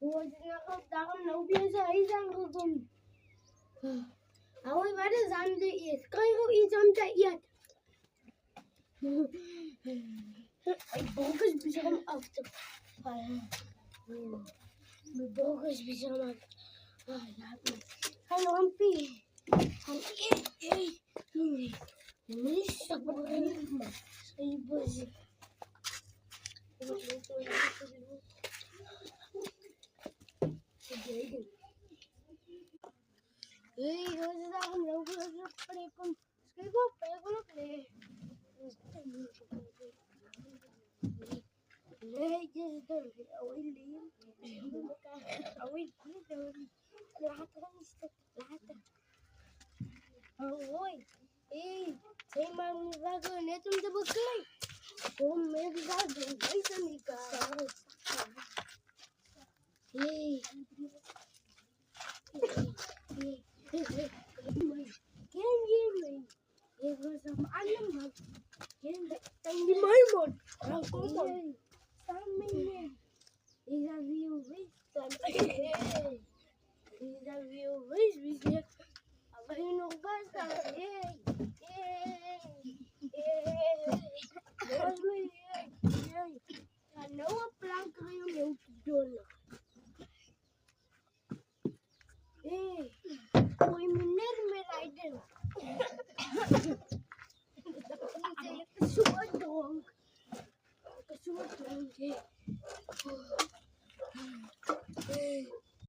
Hoje daarom loop je zo eens aangekomen. Hou waar de zand is. Kan je ook iets om te eten? Mijn boog is bezig om af te vallen. Mijn boog is bezig om af te vallen. Ga nog een pie. Ga eten. Nee, stop maar even. Ik ben bezig. Hey, hoje daarom lopen we zo spreken. Schrijf op, nee. Nee, je is er. Alweer leven. Alweer leven. Later is het later. Oh, hoi. Hey, zeg maar, we gaan net om te bekijken. Kom, met dat doen. Weet je niet, hey. Ken je me? Ik was op allemaal. Ken je mij, man? Kom maar. Samen met je. Ik heb je wist. Ik heb je wist. Maar je nog best aan. Hey. Dat me. Ja, nou een plank erin om te doen. Hey. Moet je me net meer rijden? Ik ben zo dronk.